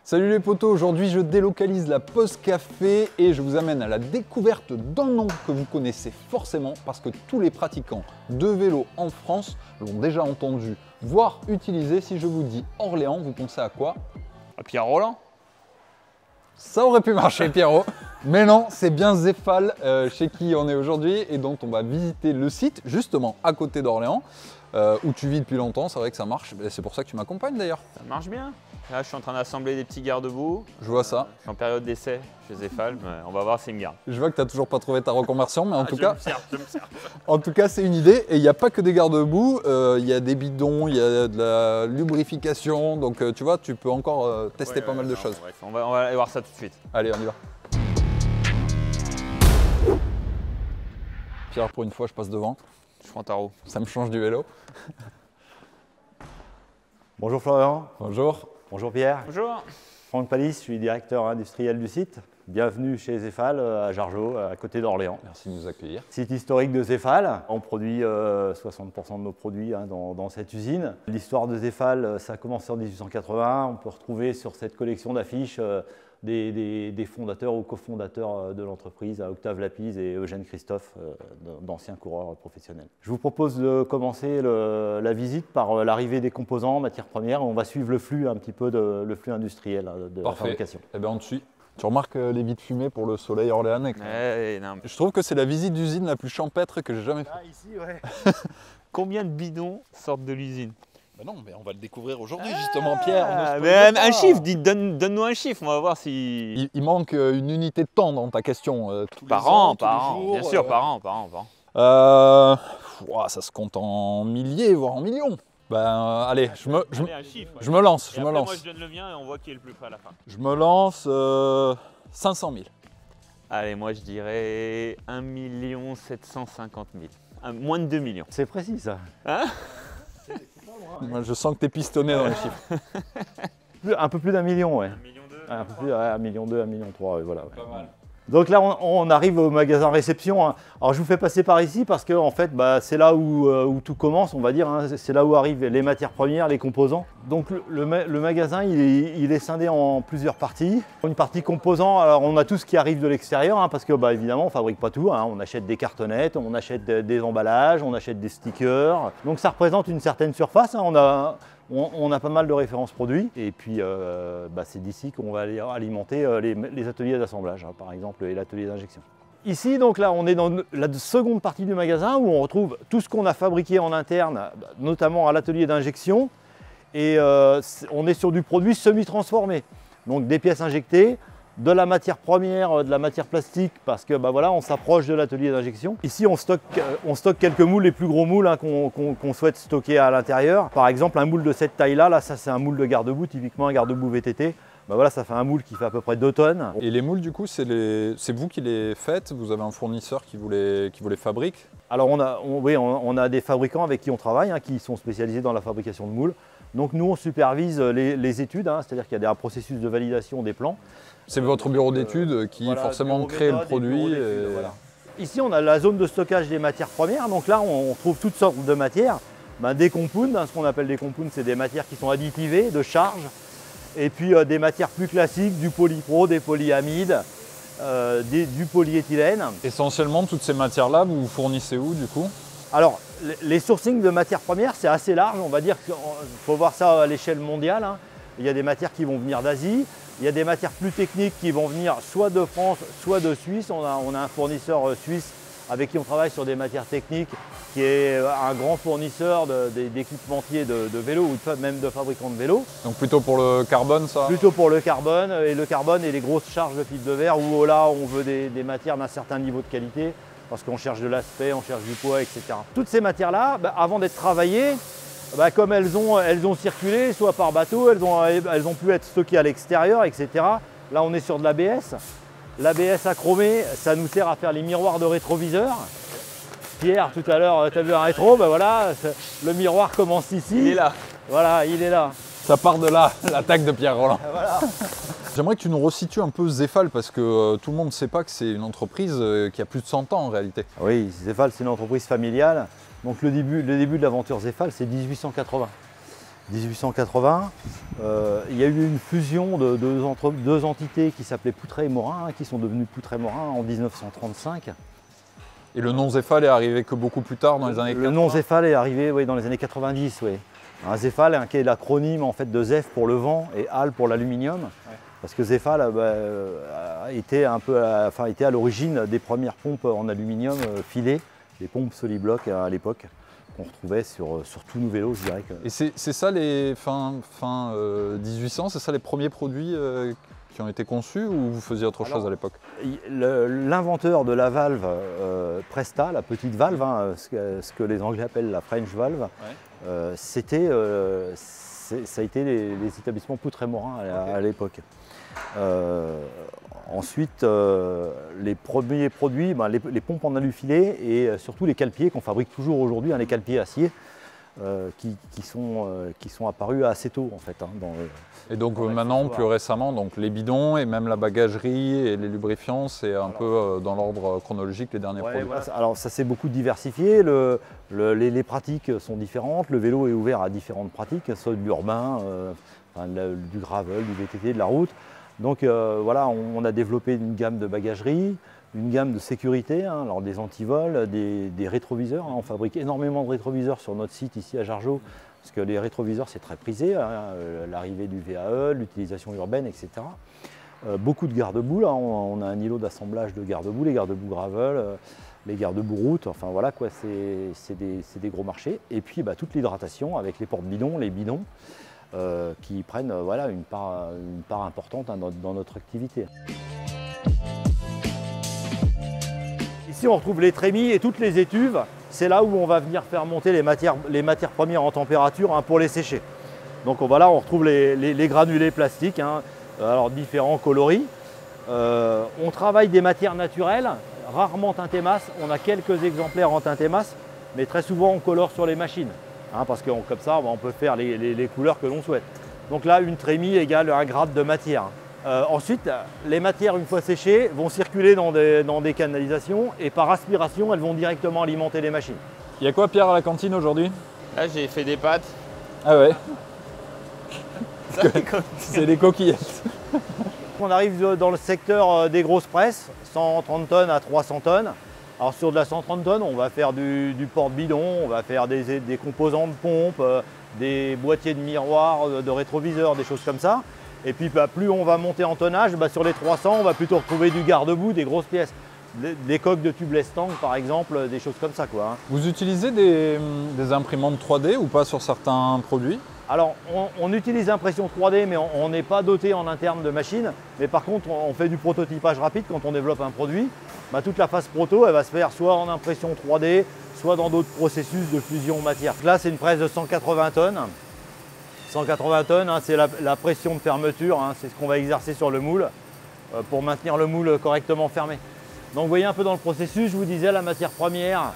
Salut les potos, aujourd'hui je délocalise la pause café et je vous amène à la découverte d'un nom que vous connaissez forcément parce que tous les pratiquants de vélo en France l'ont déjà entendu, voire utilisé. Si je vous dis Orléans, vous pensez à quoi? À Pierre Rolland. Ça aurait pu marcher Pierrot, mais non, c'est bien Zefal chez qui on est aujourd'hui et dont on va visiter le site justement à côté d'Orléans où tu vis depuis longtemps. C'est vrai que ça marche, c'est pour ça que tu m'accompagnes d'ailleurs. Ça marche bien. Là, je suis en train d'assembler des petits garde-boue. Je vois ça. Je suis en période d'essai chez Zefal, mais on va voir s'il me garde. Je vois que tu n'as toujours pas trouvé ta reconversion, mais en tout cas, je me sers. en tout cas, c'est une idée. Et il n'y a pas que des garde-boue, il y a des bidons, il y a de la lubrification. Donc tu vois, tu peux encore tester pas mal de choses. Bref, on va aller voir ça tout de suite. Allez, on y va. Pierre, pour une fois, je passe devant. Je prends tarot. Ça me change du vélo. Bonjour Florian. Bonjour. Bonjour Pierre. Bonjour. Franck Palis, je suis directeur industriel du site. Bienvenue chez Zefal à Jargeau, à côté d'Orléans. Merci de nous accueillir. Site historique de Zefal. On produit 60% de nos produits dans cette usine. L'histoire de Zefal, ça a commencé en 1880. On peut retrouver sur cette collection d'affiches des fondateurs ou cofondateurs de l'entreprise, Octave Lapise et Eugène Christophe, d'anciens coureurs professionnels. Je vous propose de commencer la visite par l'arrivée des composants, matières premières. On va suivre le flux un petit peu le flux industriel de la fabrication. Eh bien, on te suit. Tu remarques les vitres fumées pour le soleil orléanais. Non. Je trouve que c'est la visite d'usine la plus champêtre que j'ai jamais faite. Ah, ici, ouais. Combien de bidons sortent de l'usine? Bah non, mais on va le découvrir aujourd'hui justement, Pierre. Un chiffre, donne-nous un chiffre, on va voir si... Il manque une unité de temps dans ta question. Par an, bien sûr, par an. Ça se compte en milliers, voire en millions. Ben allez, je un chiffre. me lance, Et après, moi je donne le mien et on voit qui est le plus près à la fin. Je me lance 500 000. Allez, moi je dirais 1 750 000. Moins de 2 millions. C'est précis ça. Hein? Moi, je sens que tu es pistonné dans les chiffres. Un peu plus d'1 million, ouais. 1 million 2. Un peu plus, 1 million 2, 1 million 3, voilà. Ouais. Pas mal. Donc là, on arrive au magasin réception. Alors je vous fais passer par ici parce que en fait, c'est là où tout commence, on va dire. C'est là où arrivent les matières premières, les composants. Donc le magasin, il est scindé en plusieurs parties. Une partie composants, alors on a tout ce qui arrive de l'extérieur, parce que évidemment, on ne fabrique pas tout. On achète des cartonnettes, on achète des emballages, on achète des stickers. Donc ça représente une certaine surface. On a pas mal de références produits et puis c'est d'ici qu'on va aller alimenter les ateliers d'assemblage, par exemple, et l'atelier d'injection. Ici, donc là, on est dans la seconde partie du magasin où on retrouve tout ce qu'on a fabriqué en interne, notamment à l'atelier d'injection. Et on est sur du produit semi-transformé, donc des pièces injectées, de la matière première, de la matière plastique, parce que on s'approche de l'atelier d'injection. Ici, on stocke quelques moules, les plus gros moules qu'on souhaite stocker à l'intérieur. Par exemple, un moule de cette taille-là, ça c'est un moule de garde-boue, typiquement un garde-boue VTT. Ça fait un moule qui fait à peu près 2 tonnes. Et les moules, du coup, c'est vous qui les faites? Vous avez un fournisseur qui vous les fabrique? Alors, on a des fabricants avec qui on travaille, qui sont spécialisés dans la fabrication de moules. Donc, nous, on supervise les études, c'est-à-dire qu'il y a un processus de validation des plans. C'est votre bureau d'études qui forcément crée le produit. Voilà. Ici, on a la zone de stockage des matières premières. Donc là, on trouve toutes sortes de matières. Des compounds, ce qu'on appelle des compounds, c'est des matières qui sont additivées, de charge. Et puis des matières plus classiques, du polypro, des polyamides, du polyéthylène. Essentiellement, toutes ces matières-là, vous fournissez où du coup? Alors, les sourcings de matières premières, c'est assez large. On va dire qu'il faut voir ça à l'échelle mondiale. Il y a des matières qui vont venir d'Asie. Il y a des matières plus techniques qui vont venir soit de France, soit de Suisse. On a un fournisseur suisse avec qui on travaille sur des matières techniques, qui est un grand fournisseur d'équipementiers de vélos ou même de fabricants de vélos. Donc plutôt pour le carbone, ça? Plutôt pour le carbone et les grosses charges de fibre de verre où là on veut des matières d'un certain niveau de qualité parce qu'on cherche de l'aspect, on cherche du poids, etc. Toutes ces matières-là, avant d'être travaillées, comme elles ont circulé, soit par bateau, elles ont pu être stockées à l'extérieur, etc. Là, on est sur de l'ABS. L'ABS achromé, ça nous sert à faire les miroirs de rétroviseur. Pierre, tout à l'heure, tu as vu un rétro, le miroir commence ici. Il est là. Voilà, il est là. Ça part de là, l'attaque de Pierre Rolland. Voilà. J'aimerais que tu nous resitues un peu Zefal parce que tout le monde ne sait pas que c'est une entreprise qui a plus de 100 ans en réalité. Oui, Zefal, c'est une entreprise familiale. Donc le début de l'aventure Zefal, c'est 1880. 1880. Il y a eu une fusion de deux entités qui s'appelaient Poutré et Morin, qui sont devenues Poutré et Morin en 1935. Et le nom Zefal est arrivé que beaucoup plus tard, dans les années 80. Le nom Zefal est arrivé oui, dans les années 90. Oui. Un Zefal qui est l'acronyme en fait, de Zef pour le vent et Al pour l'aluminium. Ouais. Parce que Zefal était à l'origine des premières pompes en aluminium filées, les pompes Solibloc à l'époque, qu'on retrouvait sur tous nos vélos, je dirais. Et c'est ça les fin 1800, c'est ça les premiers produits qui ont été conçus ou vous faisiez autre chose à l'époque? L'inventeur de la valve Presta, la petite valve, hein, ce que les Anglais appellent la French valve, ouais. Ça a été les établissements Poutré et Morin à l'époque. Ensuite, les premiers produits, les pompes en alu filé et surtout les cale-pieds qu'on fabrique toujours aujourd'hui, hein, les cale-pieds acier, qui sont apparus assez tôt en fait. Hein, et donc maintenant, plus récemment, donc les bidons et même la bagagerie et les lubrifiants, c'est un peu dans l'ordre chronologique les derniers produits. Voilà. Alors ça s'est beaucoup diversifié, les pratiques sont différentes, le vélo est ouvert à différentes pratiques, soit de l'urbain, du gravel, du VTT, de la route. Donc voilà, on a développé une gamme de bagagerie, une gamme de sécurité, hein, alors des antivols, des rétroviseurs. Hein, on fabrique énormément de rétroviseurs sur notre site ici à Jargeau, parce que les rétroviseurs c'est très prisé, hein, l'arrivée du VAE, l'utilisation urbaine, etc. Beaucoup de garde-boue, là, on a un îlot d'assemblage de garde-boue, les garde-boue gravel, les garde-boue route, enfin voilà quoi, c'est des gros marchés. Et puis toute l'hydratation avec les porte-bidons, les bidons. Qui prennent voilà, une part importante hein, dans notre activité. Ici on retrouve les trémies et toutes les étuves, c'est là où on va venir faire monter les matières premières en température hein, pour les sécher. Donc voilà, on retrouve les granulés plastiques, hein, alors différents coloris. On travaille des matières naturelles, rarement teintées masse, on a quelques exemplaires en teintée masse, mais très souvent on colore sur les machines. Hein, parce que comme ça, on peut faire les couleurs que l'on souhaite. Donc là, une trémie égale un grade de matière. Ensuite, les matières, une fois séchées, vont circuler dans des canalisations et par aspiration, elles vont directement alimenter les machines. Il y a quoi, Pierre, à la cantine aujourd'hui? Là, j'ai fait des pâtes. Ah ouais. C'est des coquillettes. On arrive dans le secteur des grosses presses, 130 tonnes à 300 tonnes. Alors sur de la 130 tonnes, on va faire du porte-bidon, on va faire des composants de pompe, des boîtiers de miroirs, de rétroviseurs, des choses comme ça. Et puis plus on va monter en tonnage, sur les 300, on va plutôt retrouver du garde-boue, des grosses pièces. Des coques de tubeless tank par exemple, des choses comme ça, quoi, hein. Vous utilisez des imprimantes 3D ou pas sur certains produits? Alors on utilise l'impression 3D, mais on n'est pas doté en interne de machines. Mais par contre, on fait du prototypage rapide quand on développe un produit. Toute la phase proto, elle va se faire soit en impression 3D, soit dans d'autres processus de fusion matière. Là, c'est une presse de 180 tonnes. 180 tonnes, hein, c'est la pression de fermeture, hein, c'est ce qu'on va exercer sur le moule pour maintenir le moule correctement fermé. Donc vous voyez un peu dans le processus, je vous disais, la matière première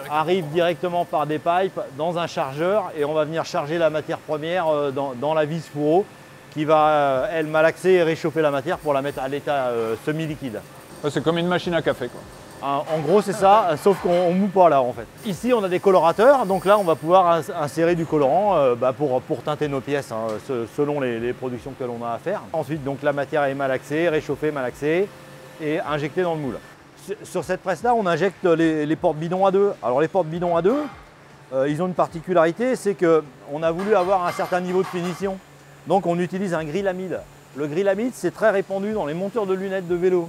arrive directement par des pipes dans un chargeur et on va venir charger la matière première dans la vis fourreau qui va, elle, malaxer et réchauffer la matière pour la mettre à l'état semi-liquide. Ouais, c'est comme une machine à café, quoi. En gros, c'est ça, sauf qu'on ne moue pas là en fait. Ici, on a des colorateurs, donc là, on va pouvoir insérer du colorant pour teinter nos pièces, hein, selon les productions que l'on a à faire. Ensuite, donc, la matière est malaxée, réchauffée, malaxée et injectée dans le moule. Sur cette presse-là, on injecte les porte-bidons à deux. Alors, les porte-bidons à deux, ils ont une particularité, c'est qu'on a voulu avoir un certain niveau de finition. Donc, on utilise un grillamide. Le grillamide, c'est très répandu dans les monteurs de lunettes de vélo.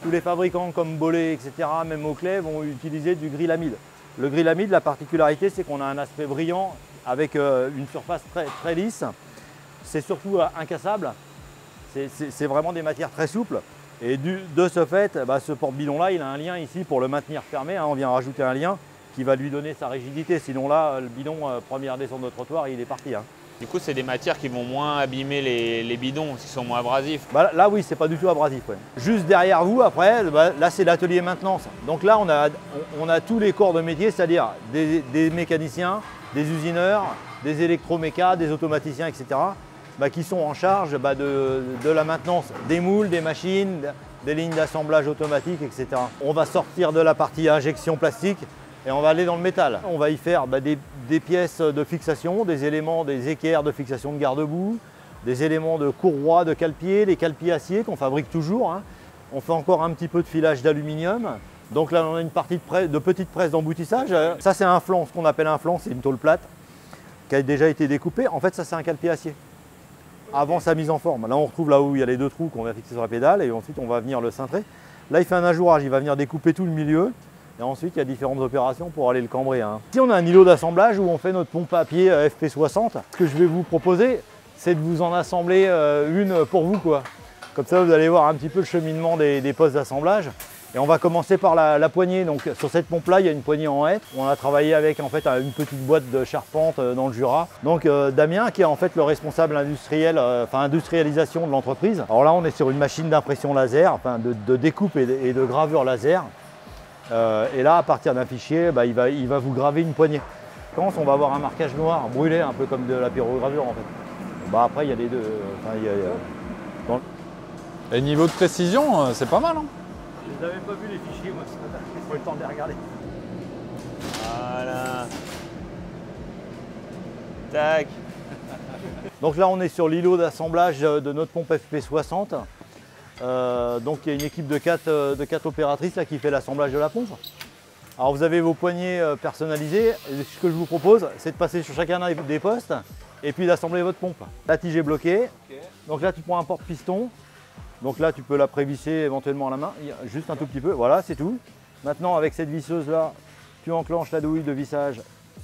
Tous les fabricants comme Bollé, etc., même Oakley, vont utiliser du grillamide. Le grillamide, la particularité, c'est qu'on a un aspect brillant avec une surface très, très lisse. C'est surtout incassable. C'est vraiment des matières très souples. Et de ce fait, ce porte-bidon-là, il a un lien ici pour le maintenir fermé. Hein, on vient rajouter un lien qui va lui donner sa rigidité. Sinon là, le bidon, première descente de trottoir, il est parti. Hein. Du coup, c'est des matières qui vont moins abîmer les bidons, parce qu'ils sont moins abrasifs. Là, oui, c'est pas du tout abrasif. Ouais. Juste derrière vous, après, là, c'est l'atelier maintenance. Donc là, on a tous les corps de métier, c'est-à-dire des mécaniciens, des usineurs, des électromécas, des automaticiens, etc., qui sont en charge de la maintenance des moules, des machines, des lignes d'assemblage automatique, etc. On va sortir de la partie injection plastique et on va aller dans le métal. On va y faire des pièces de fixation, des éléments, des équerres de fixation de garde-boue, des éléments de courroie, de cale-pied, les cale-pieds acier qu'on fabrique toujours, hein. On fait encore un petit peu de filage d'aluminium. Donc là, on a une partie de petite presse d'emboutissage. Ça, c'est un flanc, ce qu'on appelle un flanc, c'est une tôle plate qui a déjà été découpée. En fait, ça, c'est un cale-pied acier avant sa mise en forme. Là, on retrouve là où il y a les deux trous qu'on va fixer sur la pédale et ensuite, on va venir le cintrer. Là, il fait un ajourage, il va venir découper tout le milieu. Et ensuite, il y a différentes opérations pour aller le cambrer, hein. Ici, on a un îlot d'assemblage où on fait notre pompe à pied FP60. Ce que je vais vous proposer, c'est de vous en assembler une pour vous, quoi. Comme ça, vous allez voir un petit peu le cheminement des postes d'assemblage. Et on va commencer par la poignée. Donc, sur cette pompe-là, il y a une poignée en hêtre. On a travaillé avec en fait une petite boîte de charpente dans le Jura. Donc, Damien, qui est en fait le responsable industriel, industrialisation de l'entreprise. Alors là, on est sur une machine d'impression laser, de découpe et de gravure laser. Et là, à partir d'un fichier, il va vous graver une poignée. Quand on va avoir un marquage noir brûlé, un peu comme de la pyrogravure en fait. Après, il y a les deux. Et niveau de précision, c'est pas mal, hein? Je n'avais pas vu les fichiers, moi, ce matin. J'ai pas eu le temps de les regarder. Voilà. Tac. Donc là, on est sur l'îlot d'assemblage de notre pompe FP60. Donc il y a une équipe de 4 opératrices là, qui fait l'assemblage de la pompe. Alors vous avez vos poignées personnalisées. Et ce que je vous propose, c'est de passer sur chacun des postes et puis d'assembler votre pompe. La tige est bloquée. Okay. Donc là, tu prends un porte-piston. Donc là, tu peux la prévisser éventuellement à la main, juste un tout petit peu. Voilà, c'est tout. Maintenant, avec cette visseuse là, tu enclenches la douille de vissage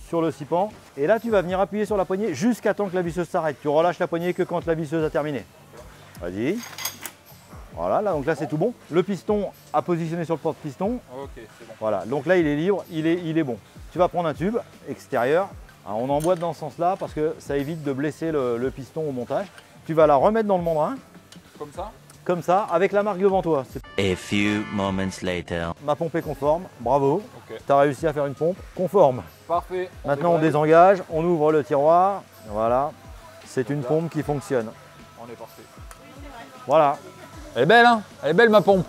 sur le sipan. Et là, tu vas venir appuyer sur la poignée jusqu'à temps que la visseuse s'arrête. Tu relâches la poignée que quand la visseuse a terminé. Vas-y. Voilà, là, donc là, c'est tout bon. Le piston à positionner sur le porte-piston. Ok, c'est bon. Voilà, donc là, il est libre, il est bon. Tu vas prendre un tube extérieur. Alors, on emboîte dans ce sens-là parce que ça évite de blesser le piston au montage. Tu vas la remettre dans le mandrin. Comme ça? Comme ça, avec la marque devant toi. A few moments later. Ma pompe est conforme, bravo. Okay. Tu as réussi à faire une pompe conforme. Parfait. Maintenant, on désengage, on ouvre le tiroir. Voilà, c'est une pompe qui fonctionne. On est parfait. Voilà. Elle est belle, hein? Elle est belle, ma pompe.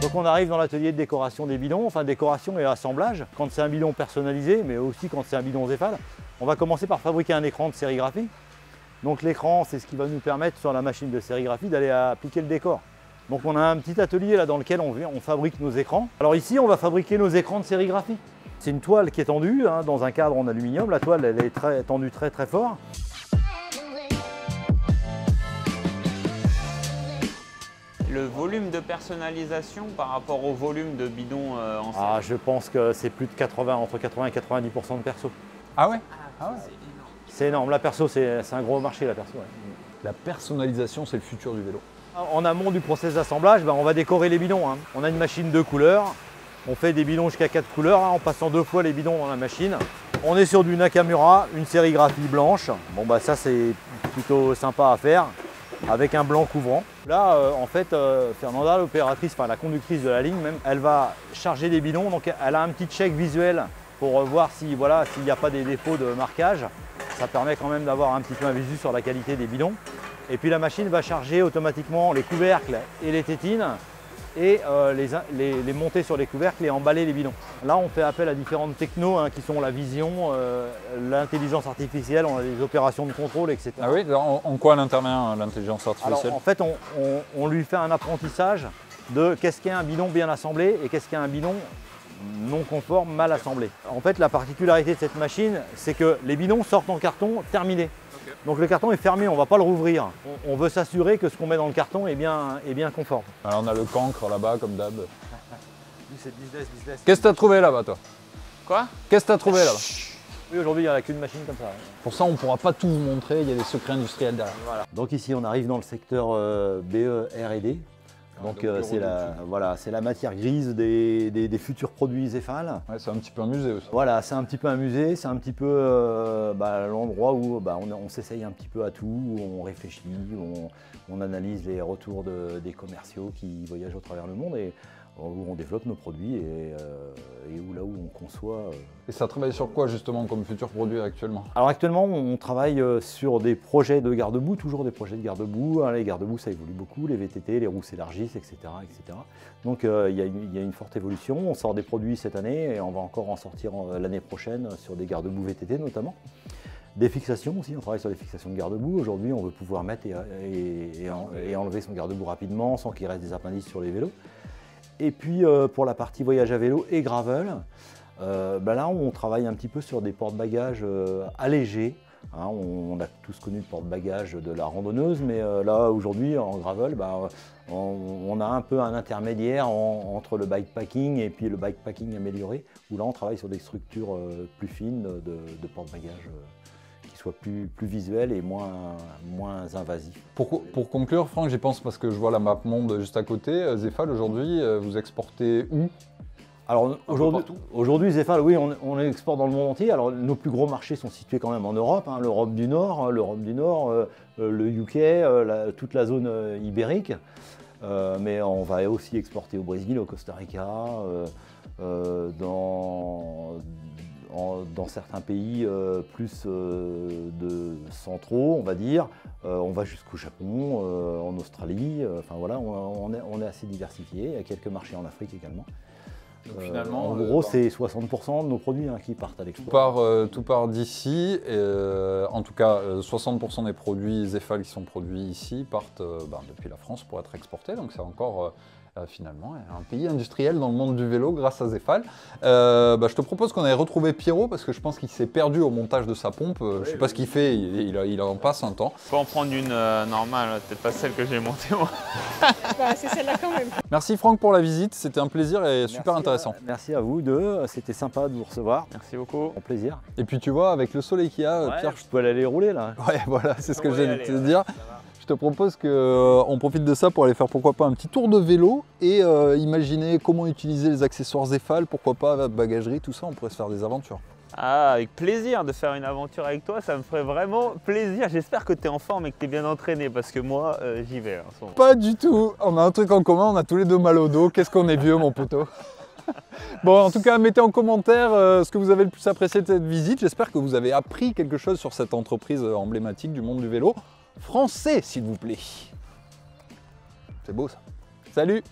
Donc on arrive dans l'atelier de décoration des bidons, enfin décoration et assemblage, quand c'est un bidon personnalisé, mais aussi quand c'est un bidon Zefal. On va commencer par fabriquer un écran de sérigraphie. Donc l'écran, c'est ce qui va nous permettre sur la machine de sérigraphie d'aller appliquer le décor. Donc on a un petit atelier là dans lequel on fabrique nos écrans. Alors ici, on va fabriquer nos écrans de sérigraphie. C'est une toile qui est tendue hein, dans un cadre en aluminium. La toile, elle est tendue très fort. Le volume de personnalisation par rapport au volume de bidons en série. Ah, je pense que c'est plus de entre 80 et 90% de perso. Ah ouais? Ah ouais. C'est énorme. La perso, c'est un gros marché, la perso. Ouais. La personnalisation, c'est le futur du vélo. En amont du process d'assemblage, on va décorer les bidons, hein. On a une machine de couleurs. On fait des bidons jusqu'à 4 couleurs, hein, en passant 2 fois les bidons dans la machine. On est sur du Nakamura, une sérigraphie blanche. Bon, ça, c'est plutôt sympa à faire, avec un blanc couvrant. Là, en fait, Fernanda, l'opératrice, enfin la conductrice de la ligne même, elle va charger des bidons. Donc, elle a un petit check visuel pour voir si, voilà, s'il n'y a pas des défauts de marquage. Ça permet quand même d'avoir un petit peu un visu sur la qualité des bidons. Et puis la machine va charger automatiquement les couvercles et les tétines et les monter sur les couvercles et emballer les bidons. Là, on fait appel à différentes technos hein, qui sont la vision, l'intelligence artificielle, on a des opérations de contrôle, etc. Ah oui, en quoi elle intervient l'intelligence artificielle? Alors, en fait, on lui fait un apprentissage de qu'est-ce qu'est un bidon bien assemblé et qu'est-ce qu'est un bidon non conforme, mal assemblé. En fait, la particularité de cette machine, c'est que les bidons sortent en carton terminé. Okay. Donc le carton est fermé, on ne va pas le rouvrir. On veut s'assurer que ce qu'on met dans le carton est bien conforme. Alors on a le cancre là-bas, comme d'hab. C'est business. Qu'est-ce que tu as trouvé là-bas, toi? Quoi? Qu'est-ce que tu as trouvé là-bas? Oui, aujourd'hui, il n'y a qu'une machine comme ça. Ouais. Pour ça, on ne pourra pas tout vous montrer, il y a des secrets industriels derrière. Voilà. Donc ici, on arrive dans le secteur BE R&D. Donc c'est la matière grise des futurs produits Zefal. Ouais, c'est un petit peu un musée aussi. Voilà, c'est un petit peu un musée, c'est un petit peu l'endroit où on s'essaye un petit peu à tout, où on réfléchit, où on analyse les retours des commerciaux qui voyagent au travers le monde. Et où on développe nos produits et où là où on conçoit. Et ça travaille sur quoi justement comme futur produit actuellement? Alors actuellement, on travaille sur des projets de garde-boue, toujours des projets de garde-boue. Les garde-boue, ça évolue beaucoup, les VTT, les roues s'élargissent, etc., etc. Donc il y a une forte évolution. On sort des produits cette année et on va encore en sortir l'année prochaine sur des garde-boue VTT notamment. Des fixations aussi, on travaille sur des fixations de garde-boue. Aujourd'hui, on veut pouvoir mettre et enlever son garde-boue rapidement sans qu'il reste des appendices sur les vélos. Et puis pour la partie voyage à vélo et gravel, là on travaille un petit peu sur des porte-bagages allégés. On a tous connu le porte-bagages de la randonneuse, mais là aujourd'hui en gravel, on a un peu un intermédiaire entre le bikepacking et puis le bikepacking amélioré, où là on travaille sur des structures plus fines de porte-bagages qui soient plus visuels et moins invasifs. Pour conclure, Franck, j'y pense parce que je vois la map monde juste à côté. Zefal, aujourd'hui, vous exportez où? Alors aujourd'hui, Zefal, oui, on exporte dans le monde entier. Alors nos plus gros marchés sont situés quand même en Europe, l'Europe du Nord, le UK, toute la zone ibérique. Mais on va aussi exporter au Brésil, au Costa Rica, dans certains pays plus centraux, on va dire. On va jusqu'au Japon, en Australie. Enfin voilà, on est assez diversifié. Il y a quelques marchés en Afrique également. Finalement, en gros, c'est 60% de nos produits qui partent à l'export. Tout part d'ici. En tout cas, 60% des produits Zefal qui sont produits ici partent depuis la France pour être exportés. Donc c'est encore finalement un pays industriel dans le monde du vélo grâce à Zefal. Je te propose qu'on aille retrouver Pierrot parce que je pense qu'il s'est perdu au montage de sa pompe. Je ne sais pas ce qu'il fait, il en passe un temps. Je peux en prendre une normale, peut-être pas celle que j'ai montée moi. C'est celle-là quand même. Merci Franck pour la visite, c'était un plaisir et super intéressant. Merci à vous deux, c'était sympa de vous recevoir. Merci beaucoup. Mon plaisir. Et puis tu vois, avec le soleil qu'il y a, Pierre, je peux aller rouler là. Ouais, voilà, c'est ce que j'allais te dire. Je te propose qu'on profite de ça pour aller faire pourquoi pas un petit tour de vélo et imaginer comment utiliser les accessoires Zefal, pourquoi pas bagagerie, tout ça, on pourrait se faire des aventures. Ah, avec plaisir de faire une aventure avec toi, ça me ferait vraiment plaisir. J'espère que tu es en forme et que tu es bien entraîné parce que moi, j'y vais en ce moment. Pas du tout, on a un truc en commun, on a tous les deux mal au dos, qu'est-ce qu'on est vieux mon poteau. Bon, en tout cas, mettez en commentaire ce que vous avez le plus apprécié de cette visite. J'espère que vous avez appris quelque chose sur cette entreprise emblématique du monde du vélo. Français, s'il vous plaît. C'est beau ça. Salut!